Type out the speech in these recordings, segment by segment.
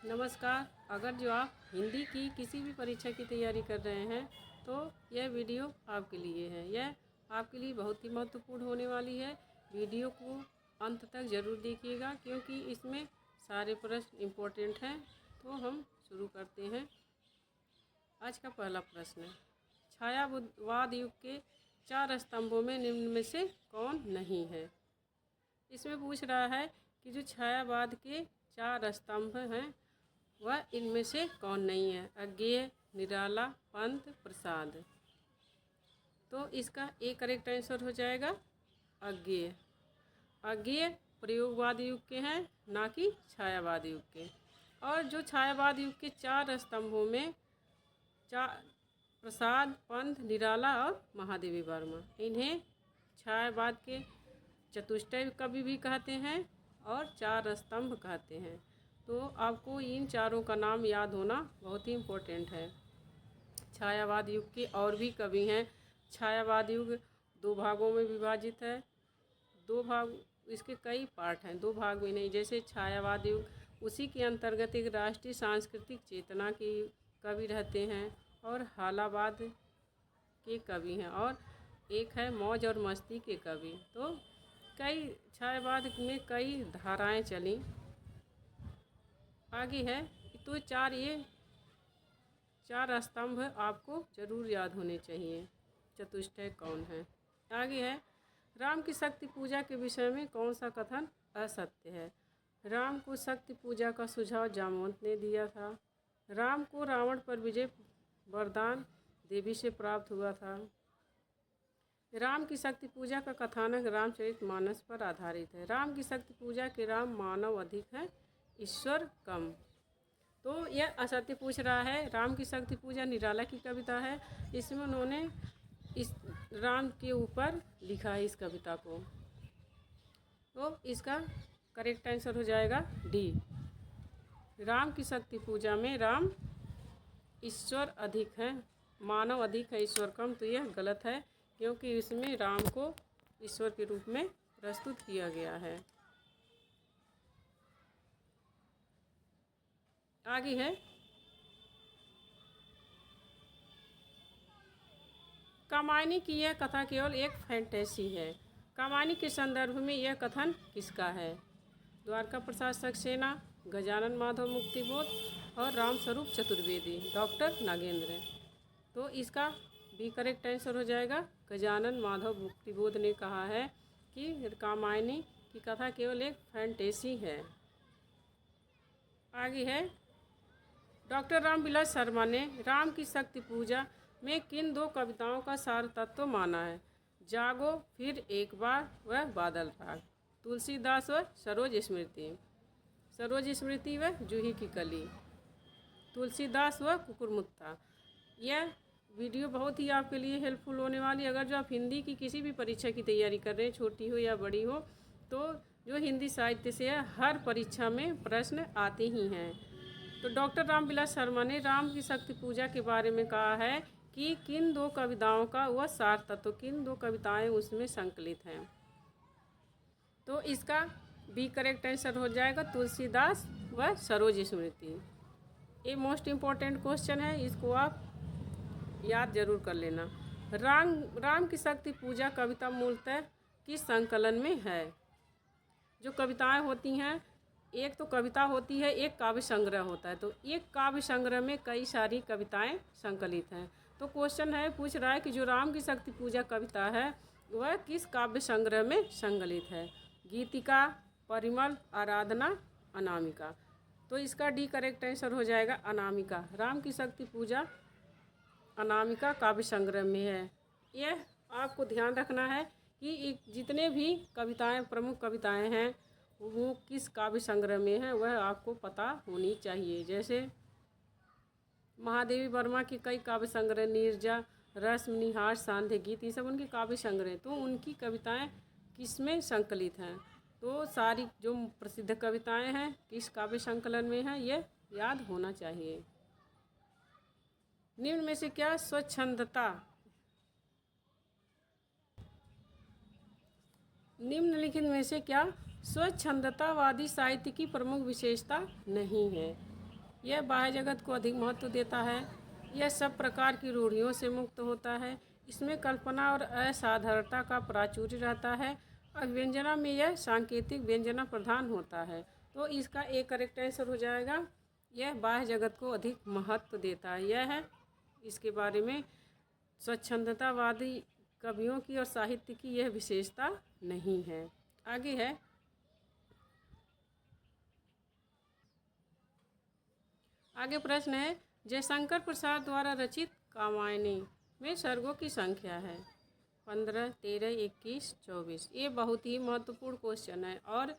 नमस्कार। अगर जो आप हिंदी की किसी भी परीक्षा की तैयारी कर रहे हैं तो यह वीडियो आपके लिए है। यह आपके लिए बहुत ही महत्वपूर्ण होने वाली है। वीडियो को अंत तक ज़रूर देखिएगा क्योंकि इसमें सारे प्रश्न इम्पोर्टेंट हैं। तो हम शुरू करते हैं। आज का पहला प्रश्न, छायावाद युग के 4 स्तंभों में निम्न में से कौन नहीं है। इसमें पूछ रहा है कि जो छायावाद के 4 स्तंभ हैं वह इनमें से कौन नहीं है। अज्ञेय, निराला, पंथ, प्रसाद। तो इसका एक करेक्ट आंसर हो जाएगा अज्ञेय। अज्ञेय प्रयोगवाद युग के हैं, ना कि छायावाद युग के। और जो छायावाद युग के 4 स्तंभों में प्रसाद, पंथ, निराला और महादेवी वर्मा, इन्हें छायावाद के चतुष्टय कवि भी कहते हैं और 4 स्तंभ कहते हैं। तो आपको इन चारों का नाम याद होना बहुत ही इम्पोर्टेंट है। छायावाद युग के और भी कवि हैं। छायावाद युग 2 भागों में विभाजित है। 2 भाग, इसके कई पार्ट हैं, 2 भाग में नहीं। जैसे छायावाद युग, उसी के अंतर्गत एक राष्ट्रीय सांस्कृतिक चेतना के कवि रहते हैं और हालावाद के कवि हैं, और एक है मौज और मस्ती के कवि। तो कई छायावाद में कई धाराएं चली। आगे है तो ये 4 स्तंभ आपको जरूर याद होने चाहिए। चतुष्टय कौन है। आगे है, राम की शक्ति पूजा के विषय में कौन सा कथन असत्य है। राम को शक्ति पूजा का सुझाव जामवंत ने दिया था। राम को रावण पर विजय वरदान देवी से प्राप्त हुआ था। राम की शक्ति पूजा का कथानक रामचरितमानस पर आधारित है। राम की शक्ति पूजा के राम मानव अधिक है, ईश्वर कम। तो यह असत्य पूछ रहा है। राम की शक्ति पूजा निराला की कविता है। इसमें उन्होंने इस राम के ऊपर लिखा है इस कविता को। तो इसका करेक्ट आंसर हो जाएगा डी। राम की शक्ति पूजा में राम ईश्वर अधिक है, मानव अधिक है, ईश्वर कम। तो यह गलत है क्योंकि इसमें राम को ईश्वर के रूप में प्रस्तुत किया गया है। आगे है, कामायनी की यह कथा केवल एक फैंटेसी है। कामायनी के संदर्भ में यह कथन किसका है। द्वारका प्रसाद सक्सेना, गजानन माधव मुक्तिबोध और रामस्वरूप चतुर्वेदी, डॉक्टर नागेंद्र। तो इसका भी करेक्ट आंसर हो जाएगा गजानन माधव मुक्तिबोध ने कहा है कि कामायनी की कथा केवल एक फैंटेसी है। आगे है, डॉक्टर रामविलास शर्मा ने राम की शक्ति पूजा में किन 2 कविताओं का सार तत्व माना है। जागो, फिर एक बार, वह बादल राग। तुलसीदास व सरोज स्मृति। सरोज स्मृति व जूही की कली। तुलसीदास व कुकुरमुत्ता। यह वीडियो बहुत ही आपके लिए हेल्पफुल होने वाली। अगर जो आप हिंदी की किसी भी परीक्षा की तैयारी कर रहे हैं, छोटी हो या बड़ी हो, तो जो हिंदी साहित्य से है हर परीक्षा में प्रश्न आते ही हैं। तो डॉक्टर रामविलास शर्मा ने राम की शक्ति पूजा के बारे में कहा है कि किन 2 कविताओं का वह सार तत्व, किन 2 कविताएं उसमें संकलित हैं। तो इसका भी करेक्ट आंसर हो जाएगा तुलसीदास व सरोज स्मृति। ये मोस्ट इम्पॉर्टेंट क्वेश्चन है, इसको आप याद जरूर कर लेना। राम की शक्ति पूजा कविता मूलतः किस संकलन में है। जो कविताएं होती हैं, एक तो कविता होती है, एक काव्य संग्रह होता है। तो एक काव्य संग्रह में कई सारी कविताएं संकलित हैं। तो क्वेश्चन है, पूछ रहा है कि जो राम की शक्ति पूजा कविता है वह किस काव्य संग्रह में संकलित है। गीतिका, परिमल, आराधना, अनामिका। तो इसका डी करेक्ट आंसर हो जाएगा अनामिका। राम की शक्ति पूजा अनामिका काव्य संग्रह में है। यह आपको ध्यान रखना है कि जितने भी कविताएं, प्रमुख कविताएं हैं, वो किस काव्य संग्रह में है वह आपको पता होनी चाहिए। जैसे महादेवी वर्मा की कई काव्य संग्रह, नीरजा, रस्म, निहार, सांध्य गीत, ये सब उनके काव्य संग्रह। तो उनकी कविताएं किस में संकलित हैं। तो सारी जो प्रसिद्ध कविताएं हैं किस काव्य संकलन में है, ये याद होना चाहिए। निम्न में से क्या स्वच्छंदता, निम्नलिखित में से क्या स्वच्छंदतावादी साहित्य की प्रमुख विशेषता नहीं है। यह बाह्य जगत को अधिक महत्व देता है। यह सब प्रकार की रूढ़ियों से मुक्त होता है। इसमें कल्पना और असाधारणता का प्राचुर्य रहता है। अभिव्यंजना में यह सांकेतिक व्यंजना प्रधान होता है। तो इसका एक करेक्ट आंसर हो जाएगा, यह बाह्य जगत को अधिक महत्व देता है। यह है इसके बारे में स्वच्छंदतावादी कवियों की और साहित्य की यह विशेषता नहीं है। आगे है, आगे प्रश्न है, जयशंकर प्रसाद द्वारा रचित कामायनी में सर्गों की संख्या है 15, 13, 21, 24। ये बहुत ही महत्वपूर्ण क्वेश्चन है और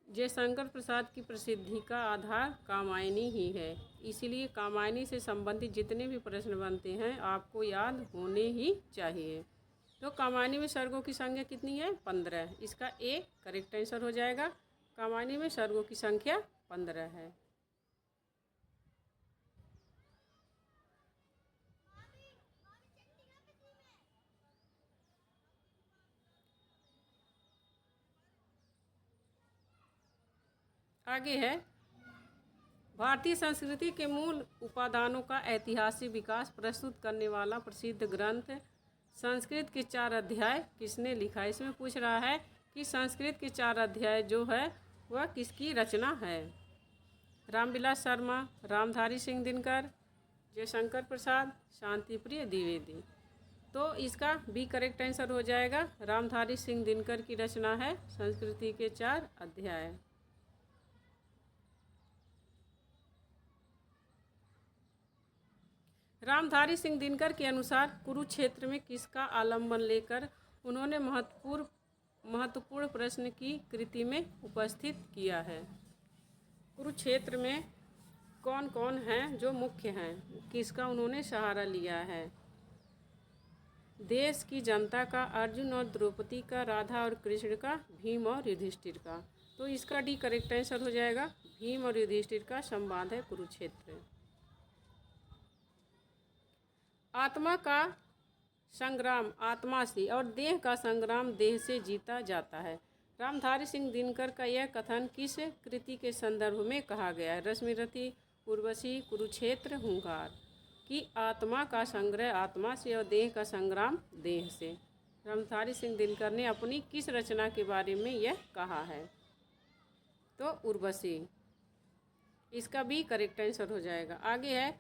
जयशंकर प्रसाद की प्रसिद्धि का आधार कामायनी ही है। इसीलिए कामायनी से संबंधित जितने भी प्रश्न बनते हैं आपको याद होने ही चाहिए। तो कामायनी में सर्गों की संख्या कितनी है? 15। इसका ए करेक्ट आंसर हो जाएगा। कामायनी में सर्गों की संख्या 15 है। आगे है, भारतीय संस्कृति के मूल उपादानों का ऐतिहासिक विकास प्रस्तुत करने वाला प्रसिद्ध ग्रंथ संस्कृत के 4 अध्याय किसने लिखा? इसमें पूछ रहा है कि संस्कृत के 4 अध्याय जो है वह किसकी रचना है? रामविलास शर्मा, रामधारी सिंह दिनकर, जयशंकर प्रसाद, शांतिप्रिय द्विवेदी। तो इसका बी करेक्ट आंसर हो जाएगा। रामधारी सिंह दिनकर की रचना है संस्कृति के 4 अध्याय। रामधारी सिंह दिनकर के अनुसार कुरुक्षेत्र में किसका आलम्बन लेकर उन्होंने महत्वपूर्ण प्रश्न की कृति में उपस्थित किया है? कुरुक्षेत्र में कौन कौन हैं जो मुख्य हैं, किसका उन्होंने सहारा लिया है? देश की जनता का, अर्जुन और द्रौपदी का, राधा और कृष्ण का, भीम और युधिष्ठिर का। तो इसका डी करेक्ट आंसर हो जाएगा। भीम और युधिष्ठिर का संवाद है कुरुक्षेत्र। आत्मा का संग्राम आत्मा से और देह का संग्राम देह से जीता जाता है। रामधारी सिंह दिनकर का यह कथन किस कृति के संदर्भ में कहा गया है? रश्मिरथी, उर्वशी, कुरुक्षेत्र, हुंकार। कि आत्मा का संग्रह आत्मा से और देह का संग्राम देह से। रामधारी सिंह दिनकर ने अपनी किस रचना के बारे में यह कहा है? तो उर्वशी। इसका भी करेक्ट आंसर हो जाएगा। आगे है,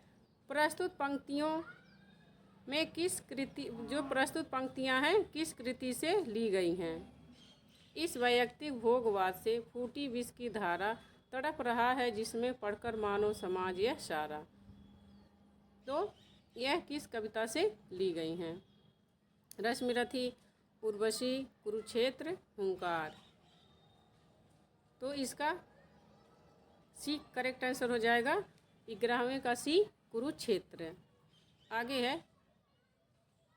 प्रस्तुत पंक्तियों में किस कृति, जो प्रस्तुत पंक्तियां हैं किस कृति से ली गई हैं? इस वैयक्तिक भोगवाद से फूटी विष की धारा तड़प रहा है जिसमें पढ़कर मानव समाज यह सारा। तो यह किस कविता से ली गई हैं? रश्मिरथी, उर्वशी, कुरुक्षेत्र, हुंकार। तो इसका सी करेक्ट आंसर हो जाएगा। 11वें का सी कुरुक्षेत्र। आगे है,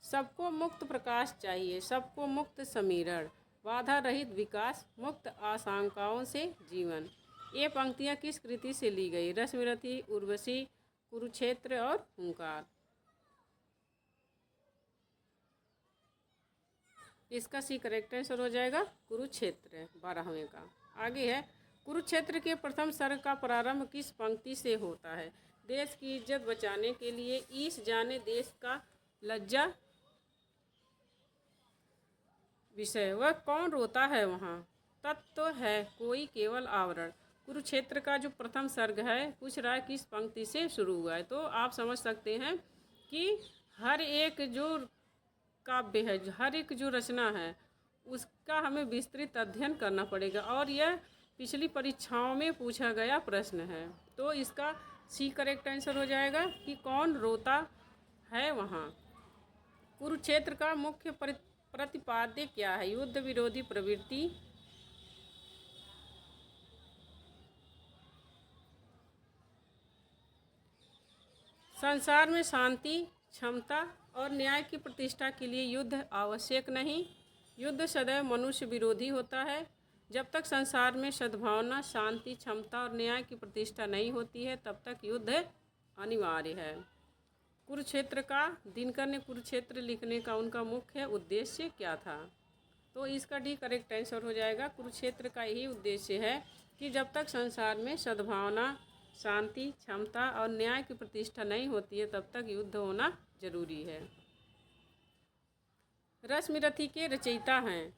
सबको मुक्त प्रकाश चाहिए, सबको मुक्त समीरण, बाधा रहित विकास, मुक्त आशंकाओं से जीवन। ये पंक्तियाँ किस कृति से ली गई? रश्मिरथी, उर्वशी, कुरुक्षेत्र और हुंकार। इसका सी करेक्ट आंसर हो जाएगा कुरुक्षेत्र 12वें का। आगे है, कुरुक्षेत्र के प्रथम सर्ग का प्रारंभ किस पंक्ति से होता है? देश की इज्जत बचाने के लिए ईश जाने देश का लज्जा विषय, वह कौन रोता है वहाँ, तत्व है कोई केवल आवरण। कुरुक्षेत्र का जो प्रथम सर्ग है पूछ रहा है किस पंक्ति से शुरू हुआ है। तो आप समझ सकते हैं कि हर एक जो काव्य है, हर एक जो रचना है उसका हमें विस्तृत अध्ययन करना पड़ेगा और यह पिछली परीक्षाओं में पूछा गया प्रश्न है। तो इसका सी करेक्ट आंसर हो जाएगा कि कौन रोता है वहाँ। कुरुक्षेत्र का मुख्य प्रतिपाद्य क्या है? युद्ध विरोधी प्रवृत्ति, संसार में शांति, क्षमता और न्याय की प्रतिष्ठा के लिए युद्ध आवश्यक नहीं, युद्ध सदैव मनुष्य विरोधी होता है। जब तक संसार में सद्भावना, शांति, क्षमता और न्याय की प्रतिष्ठा नहीं होती है तब तक युद्ध अनिवार्य है। कुरुक्षेत्र का, दिनकर ने कुरुक्षेत्र लिखने का उनका मुख्य उद्देश्य क्या था? तो इसका डी करेक्ट आंसर हो जाएगा। कुरुक्षेत्र का यही उद्देश्य है कि जब तक संसार में सद्भावना, शांति, क्षमता और न्याय की प्रतिष्ठा नहीं होती है तब तक युद्ध होना जरूरी है। रश्मिरथी के रचयिता हैं।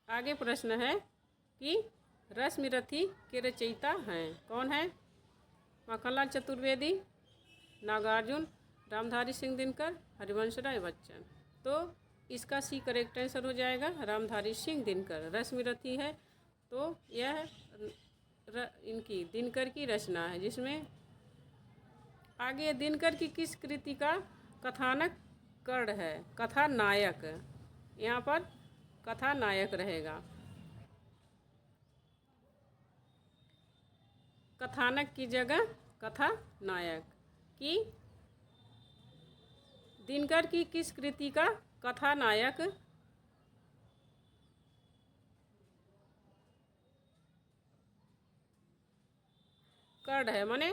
आगे प्रश्न है कि रश्मिरथी के रचयिता हैं कौन है? माखनलाल चतुर्वेदी, नागार्जुन, रामधारी सिंह दिनकर, हरिवंश राय बच्चन। तो इसका सी करेक्ट आंसर हो जाएगा रामधारी सिंह दिनकर। रश्मिरथी है तो यह इनकी दिनकर की रचना है, जिसमें आगे दिनकर की किस कृति का कथानक कर्ण है? कथानायक, यहाँ पर कथानायक रहेगा। कथानक की जगह कथानायक। कि दिनकर की किस कृति का कथानायक कर्ण है, माने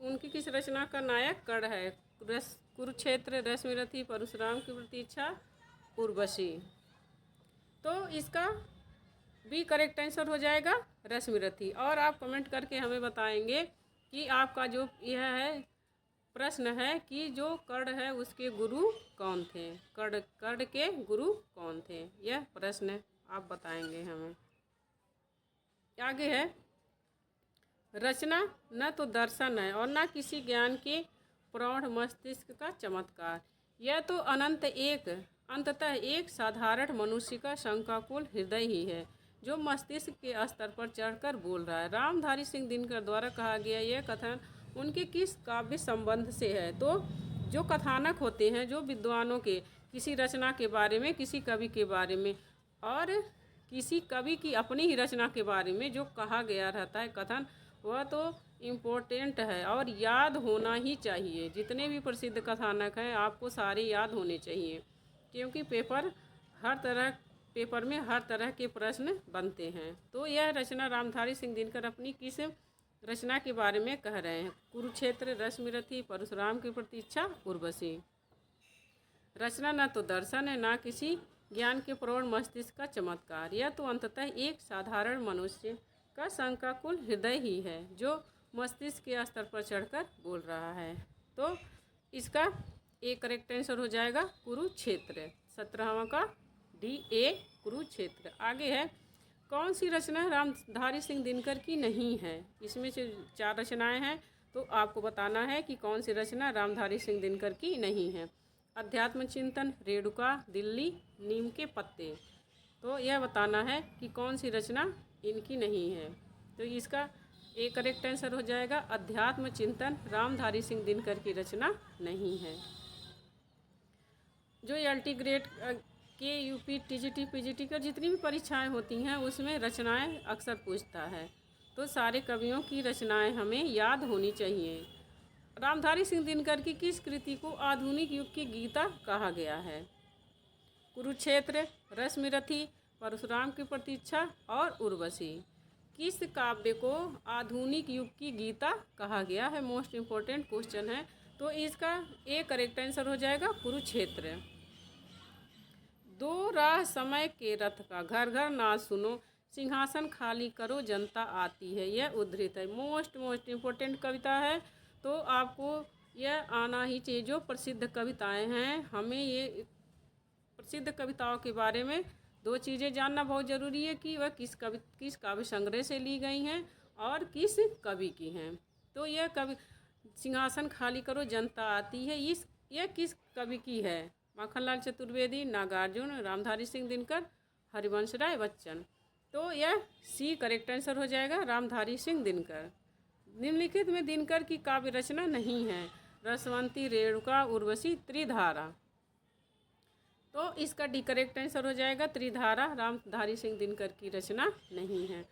उनकी किस रचना का नायक कर्ण है? कुरुक्षेत्र, रश्मिरथी, परशुराम की प्रतीक्षा, उर्वशी। तो इसका बी करेक्ट आंसर हो जाएगा रश्मिरथी। और आप कमेंट करके हमें बताएंगे कि आपका जो यह है प्रश्न है कि जो कर्ण है उसके गुरु कौन थे? कर्ण के गुरु कौन थे? यह प्रश्न आप बताएंगे हमें। आगे है रचना न तो दर्शन है और न किसी ज्ञान के प्रौढ़ मस्तिष्क का चमत्कार। यह तो अंततः एक साधारण मनुष्य का शंकाकुल हृदय ही है जो मस्तिष्क के स्तर पर चढ़कर बोल रहा है। रामधारी सिंह दिनकर द्वारा कहा गया यह कथन उनके किस काव्य संबंध से है? तो जो कथानक होते हैं, जो विद्वानों के किसी रचना के बारे में, किसी कवि के बारे में और किसी कवि की अपनी ही रचना के बारे में जो कहा गया रहता है कथन, वह तो इम्पोर्टेंट है और याद होना ही चाहिए। जितने भी प्रसिद्ध कथानक हैं आपको सारे याद होने चाहिए, क्योंकि पेपर में हर तरह के प्रश्न बनते हैं। तो यह रचना रामधारी सिंह दिनकर अपनी किस रचना के बारे में कह रहे हैं? कुरुक्षेत्र, रश्मिरथी, परशुराम की प्रतीक्षा, उर्वशी। रचना न तो दर्शन है न किसी ज्ञान के प्रौढ़ मस्तिष्क का चमत्कार। यह तो अंततः एक साधारण मनुष्य का शंकाकुल हृदय ही है जो मस्तिष्क के स्तर पर चढ़कर बोल रहा है। तो इसका ए करेक्ट आंसर हो जाएगा कुरुक्षेत्र। 17वां का डी ए कुरुक्षेत्र। आगे है कौन सी रचना रामधारी सिंह दिनकर की नहीं है? इसमें से 4 रचनाएं हैं तो आपको बताना है कि कौन सी रचना रामधारी सिंह दिनकर की नहीं है। अध्यात्म चिंतन, रेणुका, दिल्ली, नीम के पत्ते। तो यह बताना है कि कौन सी रचना इनकी नहीं है। तो इसका ए करेक्ट आंसर हो जाएगा अध्यात्म चिंतन रामधारी सिंह दिनकर की रचना नहीं है। जो एलटी ग्रेड के यूपी, टीजीटी, पीजीटी की जितनी भी परीक्षाएं होती हैं उसमें रचनाएं अक्सर पूछता है। तो सारे कवियों की रचनाएं हमें याद होनी चाहिए। रामधारी सिंह दिनकर की किस कृति को आधुनिक युग की गीता कहा गया है? कुरुक्षेत्र, रश्मिरथी, परशुराम की प्रतीक्षा और उर्वशी। किस काव्य को आधुनिक युग की गीता कहा गया है? मोस्ट इम्पोर्टेंट क्वेश्चन है। तो इसका ए करेक्ट आंसर हो जाएगा कुरुक्षेत्र। 2 राह समय के रथ का, घर घर नाच सुनो, सिंहासन खाली करो जनता आती है। यह उद्धृत है। मोस्ट इम्पोर्टेंट कविता है। तो आपको यह आना ही चाहिए। जो प्रसिद्ध कविताएं हैं, हमें ये प्रसिद्ध कविताओं के बारे में 2 चीज़ें जानना बहुत ज़रूरी है कि वह किस काव्य संग्रह से ली गई हैं और किस कवि की हैं। तो यह कवि सिंहासन खाली करो जनता आती है, यह किस कवि की है? माखनलाल चतुर्वेदी, नागार्जुन, रामधारी सिंह दिनकर, हरिवंश राय बच्चन। तो यह सी करेक्ट आंसर हो जाएगा रामधारी सिंह दिनकर। निम्नलिखित में दिनकर की काव्य रचना नहीं है? रसवंती, रेणुका, उर्वशी, त्रिधारा। तो इसका डी करेक्ट आंसर हो जाएगा त्रिधारा रामधारी सिंह दिनकर की रचना नहीं है।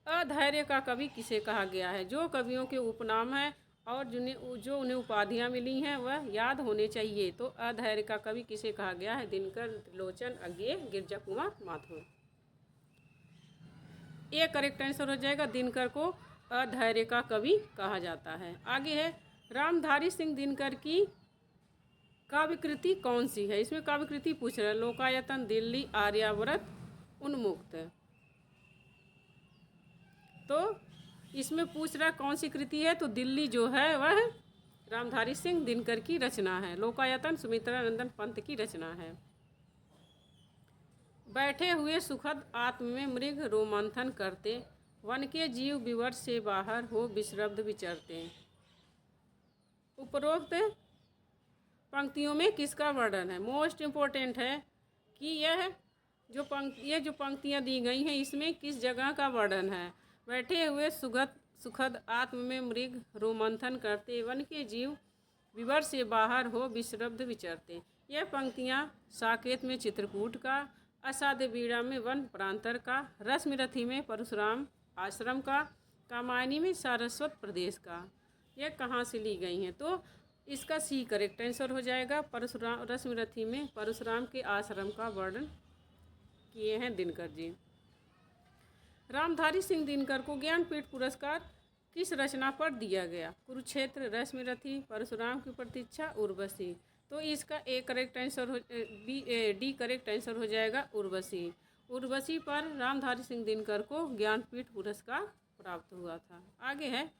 अधैर्य का कवि किसे कहा गया है? जो कवियों के उपनाम हैं और जो उन्हें उपाधियां मिली हैं वह याद होने चाहिए। तो अधैर्य का कवि किसे कहा गया है? दिनकर, त्रिलोचन, अज्ञेय, गिरजा कुमार, माथुर। ये करेक्ट आंसर हो जाएगा दिनकर को अधैर्य का कवि कहा जाता है। आगे है रामधारी सिंह दिनकर की काव्यकृति कौन सी है? इसमें काव्यकृति पूछ रहे हैं। लोकायतन, दिल्ली, आर्यावर्त, उन्मुक्त। इसमें पूछ रहा कौन सी कृति है, तो दिल्ली जो है वह रामधारी सिंह दिनकर की रचना है। लोकायतन सुमित्रा नंदन पंत की रचना है। बैठे हुए सुखद आत्म में मृग रोमंथन करते, वन के जीव विवर्ष से बाहर हो विश्रब्द विचरते। उपरोक्त पंक्तियों में किसका वर्णन है? मोस्ट इम्पोर्टेंट है कि ये जो पंक्तियाँ दी गई हैं इसमें किस जगह का वर्णन है। बैठे हुए सुखद आत्म में मृग रोमंथन करते, वन के जीव विवर्ष से बाहर हो विश्रब्द विचरते। यह पंक्तियाँ साकेत में चित्रकूट का, असाध्य बीड़ा में वन प्रांतर का, रश्मिरथी में परशुराम आश्रम का, कामायनी में सारस्वत प्रदेश का, यह कहाँ से ली गई हैं? तो इसका सी करेक्ट आंसर हो जाएगा। परशुराम रश्मिरथी में परशुराम के आश्रम का वर्णन किए हैं दिनकर जी। रामधारी सिंह दिनकर को ज्ञानपीठ पुरस्कार किस रचना पर दिया गया? कुरुक्षेत्र, रश्मिरथी, परशुराम की प्रतीक्षा, उर्वशी। तो इसका डी करेक्ट आंसर हो जाएगा उर्वशी। उर्वशी पर रामधारी सिंह दिनकर को ज्ञानपीठ पुरस्कार प्राप्त हुआ था। आगे है,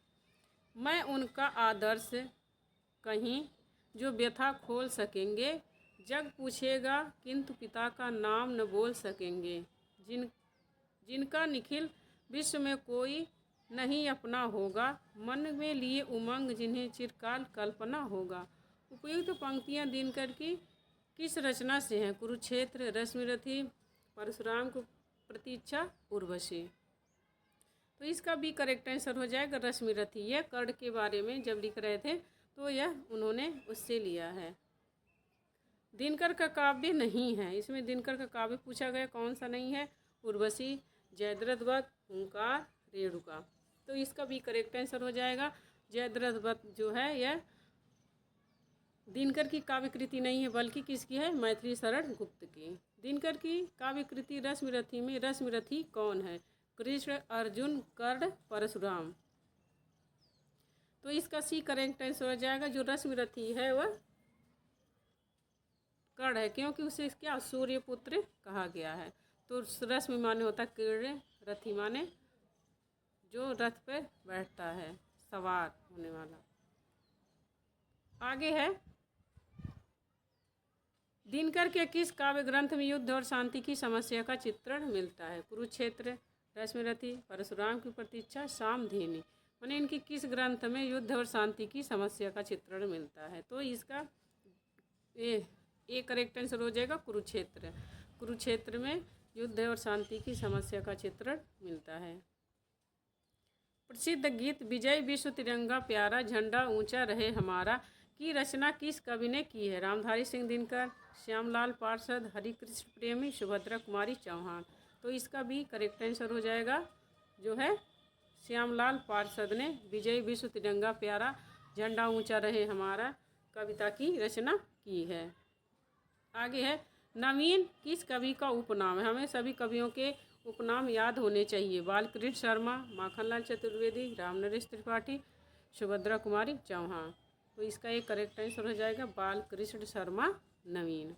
मैं उनका आदर्श कहीं जो व्यथा खोल सकेंगे, जग पूछेगा किंतु पिता का नाम न बोल सकेंगे, जिनका निखिल विश्व में कोई नहीं अपना होगा, मन में लिए उमंग जिन्हें चिरकाल कल्पना होगा। उपयुक्त पंक्तियां दिनकर की किस रचना से हैं? कुरुक्षेत्र, रश्मिरथी, परशुराम को प्रतीक्षा, उर्वशी। तो इसका भी करेक्ट आंसर हो जाएगा रश्मिरथी। यह कर्ण के बारे में जब लिख रहे थे तो यह उन्होंने उससे लिया है। दिनकर का काव्य नहीं है, इसमें दिनकर का काव्य पूछा गया, कौन सा नहीं है? उर्वशी, जयद्रथ वध, हुंकार, रेणुका। तो इसका भी करेक्ट आंसर हो जाएगा। जयद्रथ वध जो है यह दिनकर की काव्य कृति नहीं है, बल्कि किसकी है? मैथिली शरण गुप्त की। दिनकर की काव्य कृति रश्मिरथी में रश्मिरथी कौन है? कृष्ण, अर्जुन, कर्ण, परशुराम। तो इसका सी करेक्ट आंसर हो जाएगा। जो रश्मिरथी है वह कर्ण है, क्योंकि उसे क्या सूर्यपुत्र कहा गया है। तो रश्मि माने होता किरण, रथी माने जो रथ पे बैठता है, सवार होने वाला। आगे है, दिनकर के किस काव्य ग्रंथ में युद्ध और शांति की समस्या का चित्रण मिलता है? कुरुक्षेत्र, रश्मिरथी, परशुराम की प्रतीक्षा, सामधेनी। माने इनकी किस ग्रंथ में युद्ध और शांति की समस्या का चित्रण मिलता है? तो इसका ए करेक्ट आंसर हो जाएगा कुरुक्षेत्र। कुरुक्षेत्र में युद्ध और शांति की समस्या का चित्रण मिलता है। प्रसिद्ध गीत विजय विश्व तिरंगा प्यारा, झंडा ऊंचा रहे हमारा की रचना किस कवि ने की है? रामधारी सिंह दिनकर, श्यामलाल पार्षद, हरिकृष्ण प्रेमी, सुभद्रा कुमारी चौहान। तो इसका भी करेक्ट आंसर हो जाएगा जो है श्यामलाल पार्षद ने विजय विश्व तिरंगा प्यारा, झंडा ऊंचा रहे हमारा कविता की रचना की है। आगे है, नवीन किस कवि का उपनाम है? हमें सभी कवियों के उपनाम याद होने चाहिए। बालकृष्ण शर्मा, माखनलाल चतुर्वेदी, रामनरेश त्रिपाठी, सुभद्रा कुमारी चौहान। तो इसका एक करेक्ट आंसर हो जाएगा बालकृष्ण शर्मा नवीन।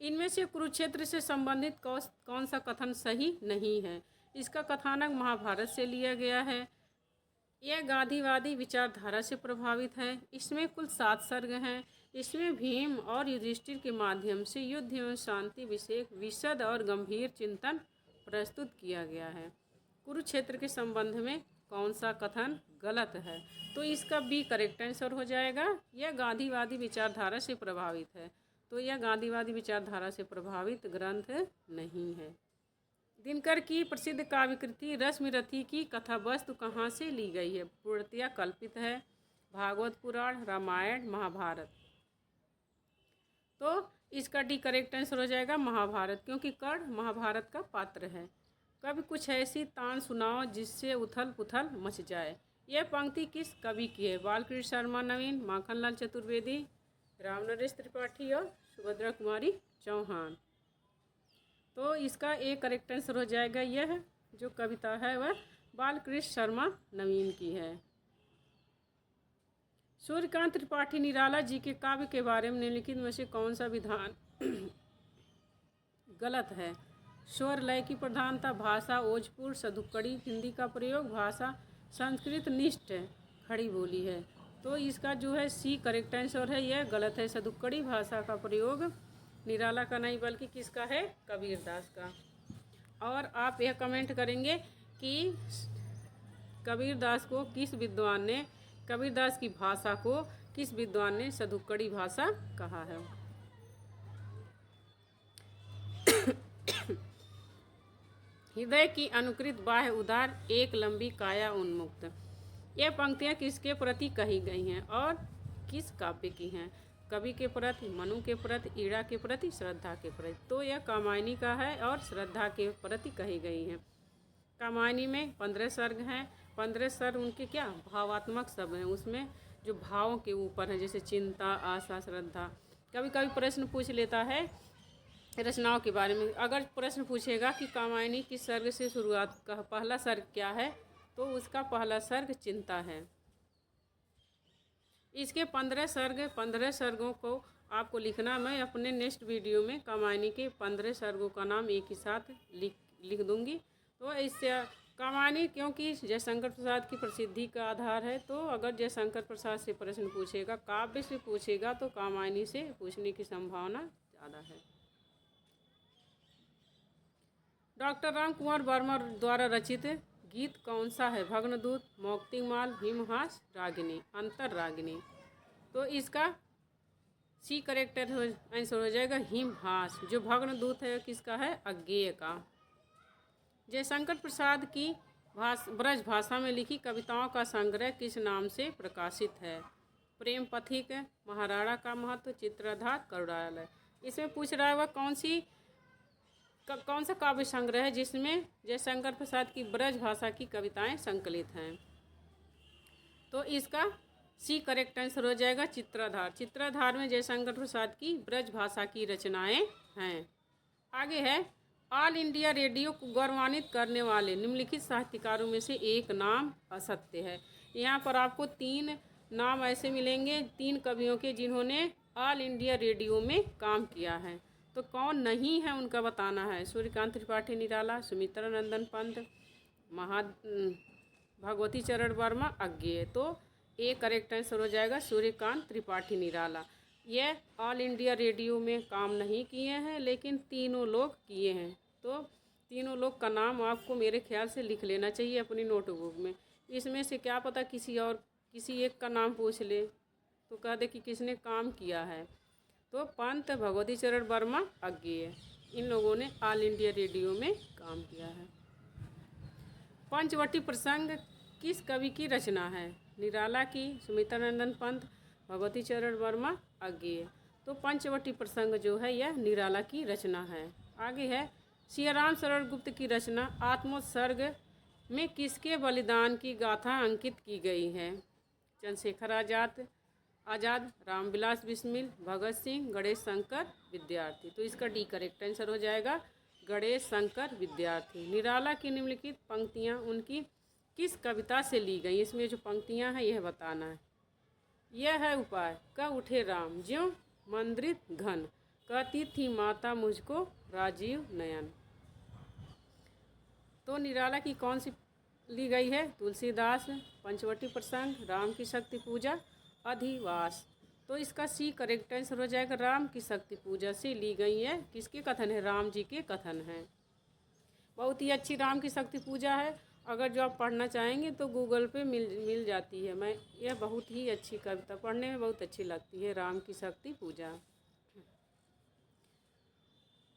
इनमें से कुरुक्षेत्र से संबंधित कौन सा कथन सही नहीं है? इसका कथानक महाभारत से लिया गया है। यह गांधीवादी विचारधारा से प्रभावित है। इसमें कुल 7 सर्ग हैं। इसमें भीम और युधिष्ठिर के माध्यम से युद्ध एवं शांति विषयक विशद और गंभीर चिंतन प्रस्तुत किया गया है। कुरुक्षेत्र के संबंध में कौन सा कथन गलत है? तो इसका बी करेक्ट आंसर हो जाएगा। यह गांधीवादी विचारधारा से प्रभावित है। तो यह गांधीवादी विचारधारा से प्रभावित ग्रंथ नहीं है। दिनकर की प्रसिद्ध काव्य कृति रश्मिरथी की कथा वस्तु कहाँ से ली गई है? पूर्णतया कल्पित है। भागवत पुराण, रामायण, महाभारत। तो इसका डी करेक्ट आंसर हो जाएगा महाभारत, क्योंकि कर्ण महाभारत का पात्र है। कभी कुछ ऐसी तान सुनाओ जिससे उथल पुथल मच जाए। यह पंक्ति किस कवि की है? बालकृष्ण शर्मा नवीन, माखनलाल चतुर्वेदी, रामनरेश त्रिपाठी और सुभद्रा कुमारी चौहान। तो इसका एक करेक्ट आंसर हो जाएगा। यह जो कविता है वह बालकृष्ण शर्मा नवीन की है। सूर्यकांत त्रिपाठी निराला जी के काव्य के बारे में निम्नलिखित में से कौन सा विधान गलत है? स्वर लय की प्रधानता, भाषा ओजपुर सदुक्कड़ी हिंदी का प्रयोग, भाषा संस्कृत निष्ठ खड़ी बोली है। तो इसका जो है सी करेक्ट आंसर है, यह गलत है। सदुक्कड़ी भाषा का प्रयोग निराला का नहीं बल्कि किसका है, कबीरदास का। और आप यह कमेंट करेंगे कि कबीरदास को किस विद्वान ने, कबीरदास की भाषा को किस विद्वान ने सदुक्कड़ी भाषा कहा है। हृदय की अनुकृत बाह्य उदार, एक लंबी काया उन्मुक्त। यह पंक्तियाँ किसके प्रति कही गई हैं और किस काव्य की हैं? कवि के प्रति, मनु के प्रति, ईड़ा के प्रति, श्रद्धा के प्रति। तो यह कामायनी का है और श्रद्धा के प्रति कही गई हैं। कामायनी में 15 सर्ग हैं। 15 सर्ग उनके क्या भावात्मक शब्द हैं, उसमें जो भावों के ऊपर हैं, जैसे चिंता, आशा, श्रद्धा। कभी कभी प्रश्न पूछ लेता है रचनाओं के बारे में। अगर प्रश्न पूछेगा कि कामायनी किस सर्ग से शुरुआत का पहला सर्ग क्या है, तो उसका पहला सर्ग चिंता है। इसके 15 सर्गों को आपको लिखना। मैं अपने नेक्स्ट वीडियो में कामायनी के 15 सर्गों का नाम एक ही साथ लिख दूंगी। तो इससे कामायनी, क्योंकि जयशंकर प्रसाद की प्रसिद्धि का आधार है, तो अगर जयशंकर प्रसाद से प्रश्न पूछेगा, काव्य से पूछेगा, तो कामायनी से पूछने की संभावना ज़्यादा है। डॉक्टर राम कुमार वर्मा द्वारा रचित गीत कौन सा है? भग्नदूत, मौक्तिकमाल, हिमहास, रागिनी, अंतर रागिनी। तो इसका सी करेक्ट आंसर हो जाएगा हिमहास। जो भग्नदूत है किसका है? अज्ञेय का। जयशंकर प्रसाद की ब्रज भाषा में लिखी कविताओं का संग्रह किस नाम से प्रकाशित है? प्रेम पथिक, महाराणा का महत्व, चित्रधार, करुणालय। इसमें पूछ रहा है वह कौन सा काव्य संग्रह है जिसमें जयशंकर प्रसाद की ब्रज भाषा की कविताएं संकलित हैं? तो इसका सी करेक्ट आंसर हो जाएगा चित्रधार। चित्रधार में जयशंकर प्रसाद की ब्रज भाषा की रचनाएं हैं। आगे है, ऑल इंडिया रेडियो को गौरवान्वित करने वाले निम्नलिखित साहित्यकारों में से एक नाम असत्य है। यहाँ पर आपको 3 नाम ऐसे मिलेंगे, 3 कवियों के जिन्होंने ऑल इंडिया रेडियो में काम किया है। तो कौन नहीं है उनका बताना है। सूर्यकांत त्रिपाठी निराला, सुमित्रा नंदन पंत, भगवती चरण वर्मा, अज्ञेय। तो ए करेक्ट आंसर हो जाएगा सूर्यकांत त्रिपाठी निराला। ये ऑल इंडिया रेडियो में काम नहीं किए हैं, लेकिन तीनों लोग किए हैं। तो तीनों लोग का नाम आपको मेरे ख्याल से लिख लेना चाहिए अपनी नोटबुक में। इसमें से क्या पता किसी एक का नाम पूछ ले तो कह दे कि किसने काम किया है। तो पंत, भगवती चरण वर्मा, अज्ञेय, इन लोगों ने ऑल इंडिया रेडियो में काम किया है। पंचवटी प्रसंग किस कवि की रचना है? निराला की, सुमित्रा नंदन पंत, भगवती चरण वर्मा, अज्ञेय। तो पंचवटी प्रसंग जो है यह निराला की रचना है। आगे है, सियाराम शरण गुप्त की रचना आत्मोत्सर्ग में किसके बलिदान की गाथा अंकित की गई है? चंद्रशेखर आज़ाद, रामविलास बिस्मिल, भगत सिंह, गणेश शंकर विद्यार्थी। तो इसका डी करेक्ट आंसर हो जाएगा गणेश शंकर विद्यार्थी। निराला की निम्नलिखित पंक्तियाँ उनकी किस कविता से ली गई? इसमें जो पंक्तियाँ हैं यह बताना है। यह है उपाय, कह उठे राम ज्यों मंद्रित घन, कहती थी माता मुझको राजीव नयन। तो निराला की कौन सी ली गई है? तुलसीदास, पंचवटी प्रसंग, राम की शक्ति पूजा, अधिवास। तो इसका सी करेक्ट आंसर हो जाएगा राम की शक्ति पूजा से ली गई है। किसके कथन है? राम जी के कथन हैं। बहुत ही अच्छी राम की शक्ति पूजा है। अगर जो आप पढ़ना चाहेंगे तो गूगल पे मिल जाती है। यह बहुत ही अच्छी कविता, पढ़ने में बहुत अच्छी लगती है, राम की शक्ति पूजा।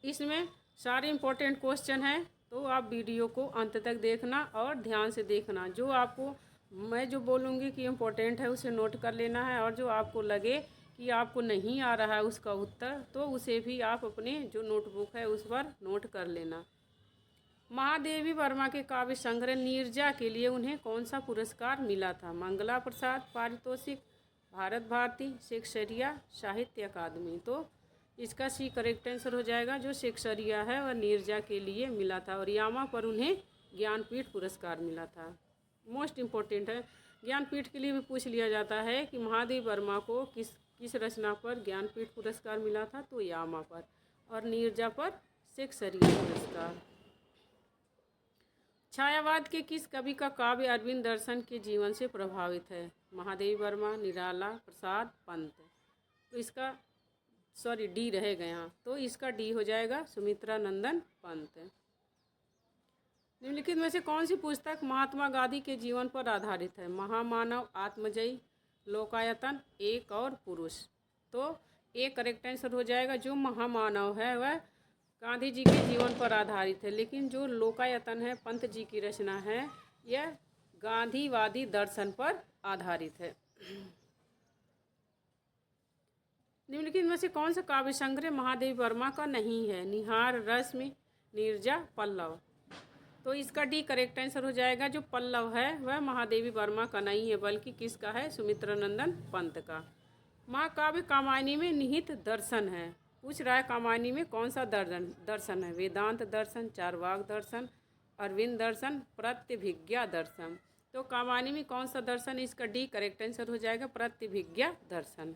इसमें सारे इम्पोर्टेंट क्वेश्चन हैं, तो आप वीडियो को अंत तक देखना और ध्यान से देखना। जो आपको मैं जो बोलूँगी कि इम्पोर्टेंट है उसे नोट कर लेना है, और जो आपको लगे कि आपको नहीं आ रहा है उसका उत्तर, तो उसे भी आप अपने जो नोटबुक है उस पर नोट कर लेना। महादेवी वर्मा के काव्य संग्रह नीरजा के लिए उन्हें कौन सा पुरस्कार मिला था? मंगला प्रसाद पारितोषिक, भारत भारती, शेक्सपियर साहित्य अकादमी। तो इसका सी करेक्ट आंसर हो जाएगा जो शेक्सपियर है वह नीरजा के लिए मिला था, और यामा पर उन्हें ज्ञानपीठ पुरस्कार मिला था। मोस्ट इम्पोर्टेंट है, ज्ञानपीठ के लिए भी पूछ लिया जाता है कि महादेवी वर्मा को किस रचना पर ज्ञानपीठ पुरस्कार मिला था? तो यामा पर, और नीरजा पर शेक्सपियर पुरस्कार। छायावाद के किस कवि का काव्य अरविंद दर्शन के जीवन से प्रभावित है? महादेवी वर्मा, निराला, प्रसाद, पंत। तो इसका डी रहेगा यहाँ, तो इसका डी हो जाएगा सुमित्रा नंदन पंत। निम्नलिखित में से कौन सी पुस्तक महात्मा गांधी के जीवन पर आधारित है? महामानव, आत्मजयी, लोकायतन, एक और पुरुष। तो एक करेक्ट आंसर हो जाएगा। जो महामानव है वह गांधी जी के जीवन पर आधारित है, लेकिन जो लोकायतन है पंत जी की रचना है यह गांधीवादी दर्शन पर आधारित है। निम्नलिखित में से कौन सा काव्य संग्रह महादेवी वर्मा का नहीं है? निहार, रश्मि, नीरजा, पल्लव। तो इसका डी करेक्ट आंसर हो जाएगा। जो पल्लव है वह महादेवी वर्मा का नहीं है, बल्कि किसका है? सुमित्रानंदन पंत का। महाकाव्य कामायनी में निहित दर्शन है। पूछ रहा है कामायनी में कौन सा दर्शन है? वेदांत दर्शन, चारवाक दर्शन, अरविंद दर्शन, प्रत्यभिज्ञा दर्शन। तो कामायनी में कौन सा दर्शन? इसका डी करेक्ट आंसर हो जाएगा, प्रत्यभिज्ञा दर्शन।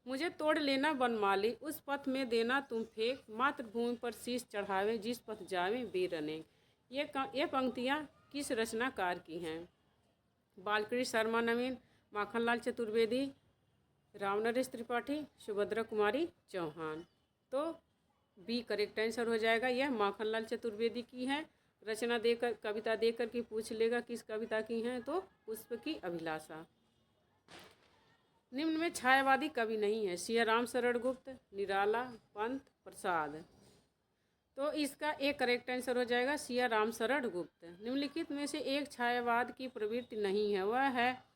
मुझे तोड़ लेना बनमाली, उस पथ में देना तुम फेंक, मातृभूमि पर शीश चढ़ावे, जिस पथ जावे वीर अनेक। ये पंक्तियाँ किस रचनाकार की हैं? बालकृष्ण शर्मा नवीन, माखनलाल चतुर्वेदी, रामनरेश त्रिपाठी, सुभद्रा कुमारी चौहान। तो बी करेक्ट आंसर हो जाएगा। यह माखनलाल चतुर्वेदी की है। रचना देकर, कविता देकर के पूछ लेगा किस कविता की हैं, तो पुष्प की अभिलाषा। निम्न में छायावादी कवि नहीं है? सिया राम शरण गुप्त, निराला, पंत, प्रसाद। तो इसका एक करेक्ट आंसर हो जाएगा, सिया राम शरण गुप्त। निम्नलिखित में से एक छायावाद की प्रवृत्ति नहीं है, वह है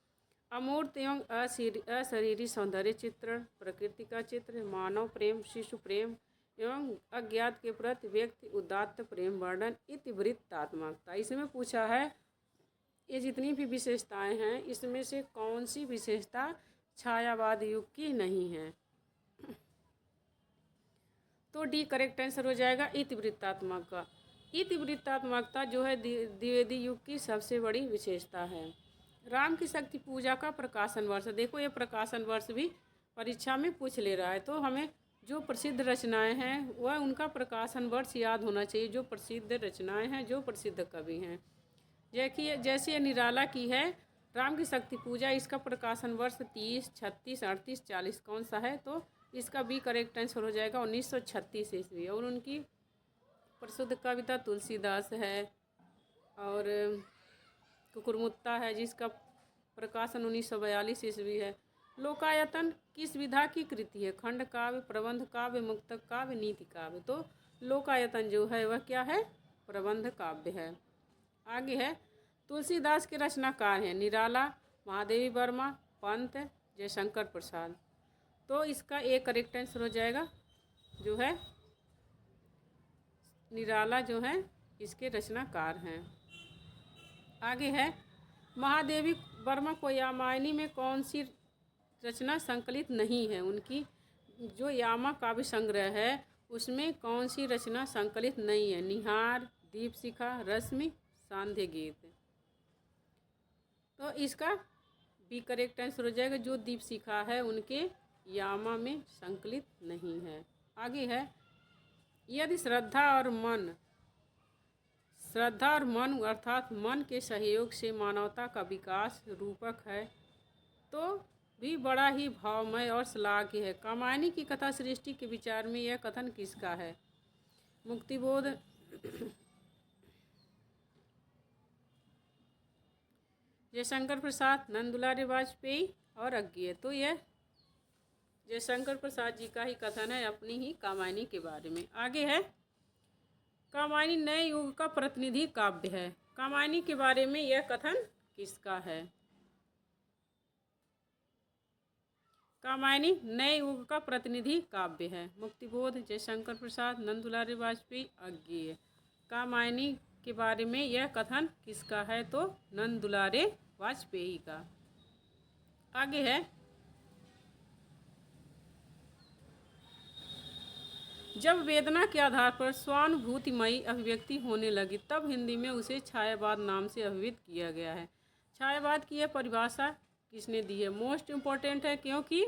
अमूर्त एवं अशरीरी सौंदर्य चित्रण, प्रकृति का चित्र, मानव प्रेम, शिशु प्रेम एवं अज्ञात के प्रति व्यक्ति उदात्त प्रेम वर्णन, इतिवृत्तात्मकता। इसमें पूछा है ये जितनी भी विशेषताएं हैं इसमें से कौन सी विशेषता छायावाद युग की नहीं है? तो डी करेक्ट आंसर हो जाएगा, इतिवृत्तात्मकता। इतिवृत्तात्मकता जो है द्विवेदी युग की सबसे बड़ी विशेषता है। राम की शक्ति पूजा का प्रकाशन वर्ष। देखो ये प्रकाशन वर्ष भी परीक्षा में पूछ ले रहा है, तो हमें जो प्रसिद्ध रचनाएं हैं वह उनका प्रकाशन वर्ष याद होना चाहिए। जो प्रसिद्ध रचनाएं हैं, जो प्रसिद्ध कवि हैं, जैसे ये निराला की है राम की शक्ति पूजा, इसका प्रकाशन वर्ष 30, 36, 38, 40 कौन सा है? तो इसका बी करेक्ट आंसर हो जाएगा 1936 ईस्वी। और उनकी प्रसिद्ध कविता तुलसीदास है और कुकुरमुत्ता है, जिसका प्रकाशन 1942 ईस्वी है। लोकायतन किस विधा की कृति है? खंड काव्य, प्रबंध काव्य, मुक्तक काव्य, नीति काव्य। तो लोकायतन जो है वह क्या है? प्रबंध काव्य है। आगे है तुलसीदास के रचनाकार हैं निराला, महादेवी वर्मा, पंत, जयशंकर प्रसाद। तो इसका एक करेक्ट आंसर हो जाएगा, जो है निराला जो है इसके रचनाकार हैं। आगे है महादेवी वर्मा को रामायणी में कौन सी रचना संकलित नहीं है? उनकी जो यामा काव्य संग्रह है उसमें कौन सी रचना संकलित नहीं है? निहार, दीपशिखा, रश्मि, सांध्य गीत। तो इसका बी करेक्ट आंसर हो जाएगा, जो दीपशिखा है उनके यामा में संकलित नहीं है। आगे है यदि श्रद्धा और मन अर्थात मन के सहयोग से मानवता का विकास रूपक है तो भी बड़ा ही भावमय और श्लाघ्य है। कामायनी की कथा सृष्टि के विचार में यह कथन किसका है? मुक्तिबोध, जयशंकर प्रसाद, नंदुलारे वाजपेयी और अज्ञेय। तो यह जयशंकर प्रसाद जी का ही कथन है अपनी ही कामायनी के बारे में। आगे है कामायनी नए युग का प्रतिनिधि काव्य है। कामायनी के बारे में यह कथन किसका है? कामायनी नए युग का प्रतिनिधि काव्य है। मुक्तिबोध, जयशंकर प्रसाद, नंदुलारे वाजपेयी, अज्ञेय। कामायनी के बारे में यह कथन किसका है? तो नंदुलारे वाजपेयी का। आगे है जब वेदना के आधार पर स्वानुभूतिमयी अभिव्यक्ति होने लगी तब हिंदी में उसे छायावाद नाम से अभिहित किया गया है। छायावाद की यह परिभाषा किसने दी है? मोस्ट इम्पोर्टेंट है, क्योंकि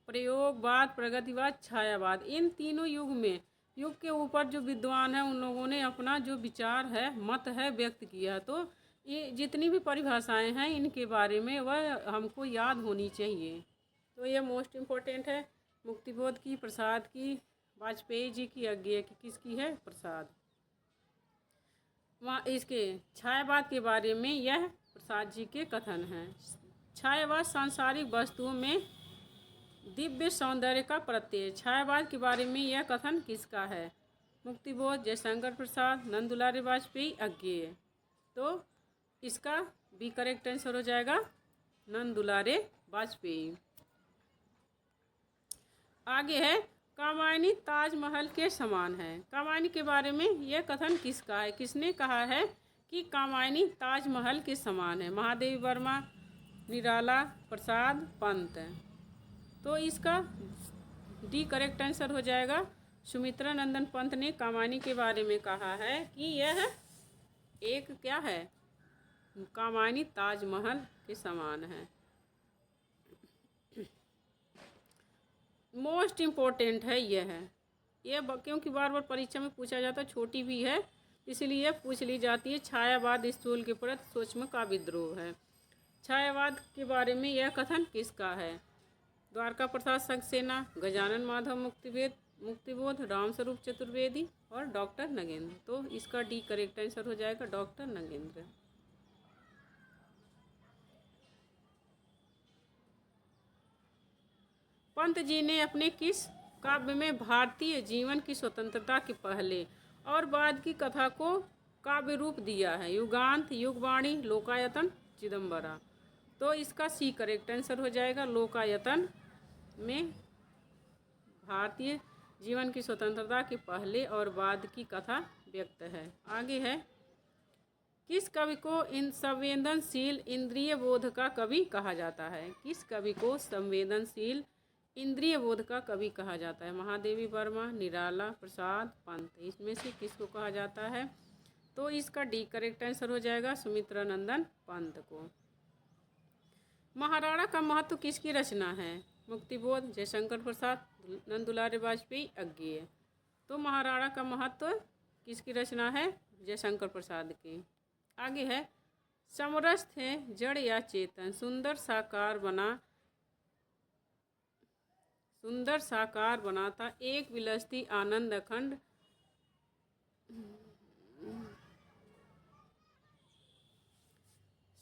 प्रयोगवाद, प्रगतिवाद, छायावाद इन तीनों युग में युग के ऊपर जो विद्वान हैं उन लोगों ने अपना जो विचार है, मत है, व्यक्त किया। तो ये जितनी भी परिभाषाएं हैं इनके बारे में वह हमको याद होनी चाहिए। तो ये मोस्ट इम्पोर्टेंट है। मुक्तिबोध की, प्रसाद की, वाजपेयी जी की, अज्ञेय की, किसकी है? प्रसाद। वहाँ इसके छायावाद के बारे में यह प्रसाद जी के कथन हैं। छायावाद सांसारिक वस्तुओं में दिव्य सौंदर्य का प्रत्यय। छायावाद के बारे में यह कथन किसका है? मुक्तिबोध, जयशंकर प्रसाद, नंदुलारे वाजपेयी, अज्ञेय। तो इसका बी करेक्ट आंसर हो जाएगा नंदुलारे वाजपेयी। आगे है कामायनी ताजमहल के समान है। कामायनी के बारे में यह कथन किसका है? किसने कहा है कि कामायनी ताजमहल के समान है? महादेवी वर्मा, निराला, प्रसाद, पंत। तो इसका डी करेक्ट आंसर हो जाएगा सुमित्रा नंदन पंत ने कामायनी के बारे में कहा है कि यह एक क्या है? कामायनी ताजमहल के समान है। मोस्ट इम्पोर्टेंट है यह क्योंकि बार बार परीक्षा में पूछा जाता है, छोटी भी है इसलिए पूछ ली जाती है। छायावाद स्थूल के प्रति सूक्ष्म का विद्रोह है। छायावाद के बारे में यह कथन किसका है? द्वारका प्रसाद सक्सेना, गजानन माधव मुक्तिबोध, रामस्वरूप चतुर्वेदी और डॉक्टर नगेंद्र। तो इसका डी करेक्ट आंसर हो जाएगा डॉक्टर नगेंद्र। पंत जी ने अपने किस काव्य में भारतीय जीवन की स्वतंत्रता के पहले और बाद की कथा को काव्य रूप दिया है? युगांत, युगवाणी, लोकायतन, चिदंबरा। तो इसका सी करेक्ट आंसर हो जाएगा लोकायतन में भारतीय जीवन की स्वतंत्रता के पहले और बाद की कथा व्यक्त है। आगे है किस कवि को इन संवेदनशील इंद्रिय बोध का कवि कहा जाता है? किस कवि को संवेदनशील इंद्रिय बोध का कवि कहा जाता है? महादेवी वर्मा, निराला, प्रसाद, पंत। इसमें से किसको कहा जाता है? तो इसका डी करेक्ट आंसर हो जाएगा सुमित्रा नंदन पंत को। महाराणा का महत्व किसकी रचना है? मुक्तिबोध, जयशंकर प्रसाद, नंदुलारे वाजपेयी, अज्ञेय। तो महाराणा का महत्व किसकी रचना है? जयशंकर प्रसाद की। आगे है समरस थे जड़ या चेतन, सुंदर साकार बनाता एक विलसती आनंद अखंड।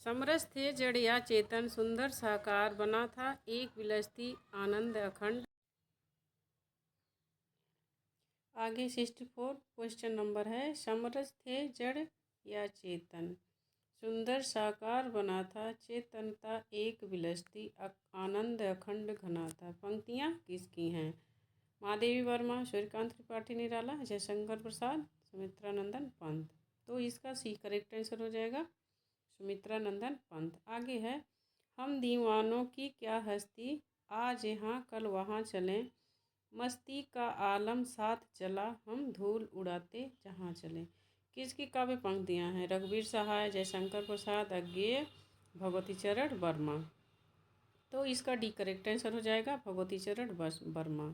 समरस थे जड़ या चेतन, सुंदर साकार बना था एक विलसती आनंद अखंड। आगे 64 क्वेश्चन नंबर है समरस थे जड़ या चेतन, सुंदर साकार बना था चेतनता एक विलसती आनंद अखंड घना था। पंक्तियाँ किसकी हैं? महादेवी वर्मा, सूर्यकांत त्रिपाठी निराला, जयशंकर प्रसाद, सुमित्रा नंदन पंत। तो इसका सी करेक्ट आंसर हो जाएगा सुमित्रा नंदन पंत। आगे है हम दीवानों की क्या हस्ती, आज यहाँ कल वहाँ चलें, मस्ती का आलम साथ चला, हम धूल उड़ाते जहाँ चले। किसकी काव्य पंक्तियाँ हैं? रघुवीर सहाय, जयशंकर प्रसाद, अज्ञेय, भगवती चरण वर्मा। तो इसका डी करेक्ट आंसर हो जाएगा भगवती चरण वर्मा।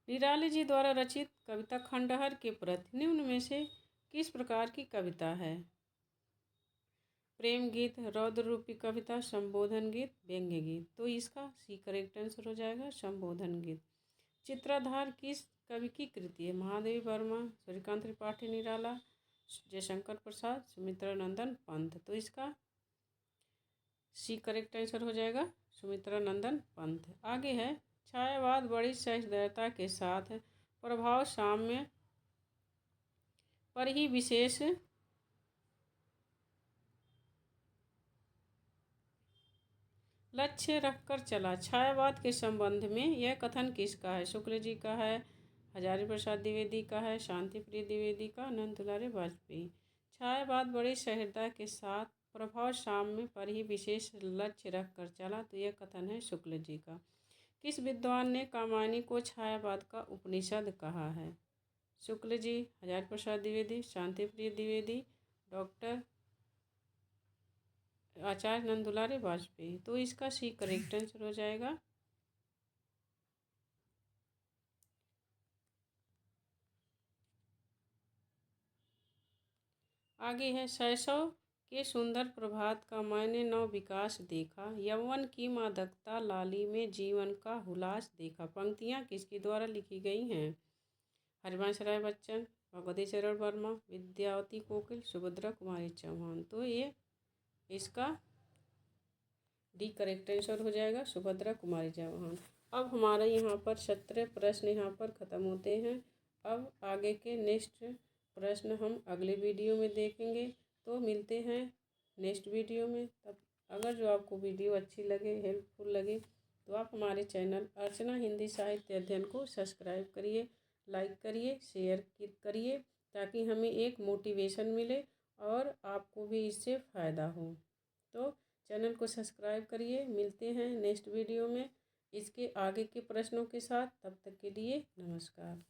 निराले जी द्वारा रचित कविता खंडहर के प्रति निम्न में से किस प्रकार की कविता है? प्रेम गीत, रौद्र रूपी कविता, संबोधन गीत, व्यंग्य गीत। तो इसका सी करेक्ट आंसर हो जाएगा संबोधन गीत। चित्राधार किस कवि की कृति है? महादेवी वर्मा, सूर्यकांत त्रिपाठी निराला, जयशंकर प्रसाद, सुमित्रा नंदन पंत। तो इसका सी करेक्ट आंसर हो जाएगा सुमित्रा नंदन पंत। आगे है छायावाद बड़ी सहृदयता के साथ प्रभाव साम्य पर ही विशेष लक्ष्य रखकर चला। छायावाद के संबंध में यह कथन किसका है? शुक्ल जी का है, हजारी प्रसाद द्विवेदी का है, शांति प्रिय द्विवेदी का, नंदुलारे वाजपेयी। छायावाद बड़ी सहृदयता के साथ प्रभाव साम्य पर ही विशेष लक्ष्य रखकर चला। तो यह कथन है शुक्ल जी का। किस विद्वान ने कामायनी को छायावाद का उपनिषद कहा है? शुक्ल जी, हजारी प्रसाद द्विवेदी, शांति प्रिय द्विवेदी, डॉक्टर आचार्य नंदुलारे वाजपेयी। तो इसका सी करेक्ट आंसर हो जाएगा आगे है शैशव के सुंदर प्रभात का मैंने नव विकास देखा, यौवन की मादकता लाली में जीवन का हुलास देखा। पंक्तियाँ किसके द्वारा लिखी गई हैं? हरिवंश राय बच्चन, भगवती चरण वर्मा, विद्यावती कोकिल, सुभद्रा कुमारी चौहान। तो ये इसका डी करेक्ट आंसर हो जाएगा, सुभद्रा कुमारी चौहान। अब हमारे यहाँ पर 17 प्रश्न यहाँ पर ख़त्म होते हैं। अब आगे के नेक्स्ट प्रश्न हम अगले वीडियो में देखेंगे। तो मिलते हैं नेक्स्ट वीडियो में। तब अगर जो आपको वीडियो अच्छी लगे, हेल्पफुल लगे, तो आप हमारे चैनल अर्चना हिंदी साहित्य अध्ययन को सब्सक्राइब करिए, लाइक करिए, शेयर करिए, ताकि हमें एक मोटिवेशन मिले और आपको भी इससे फ़ायदा हो। तो चैनल को सब्सक्राइब करिए। मिलते हैं नेक्स्ट वीडियो में इसके आगे के प्रश्नों के साथ। तब तक के लिए नमस्कार।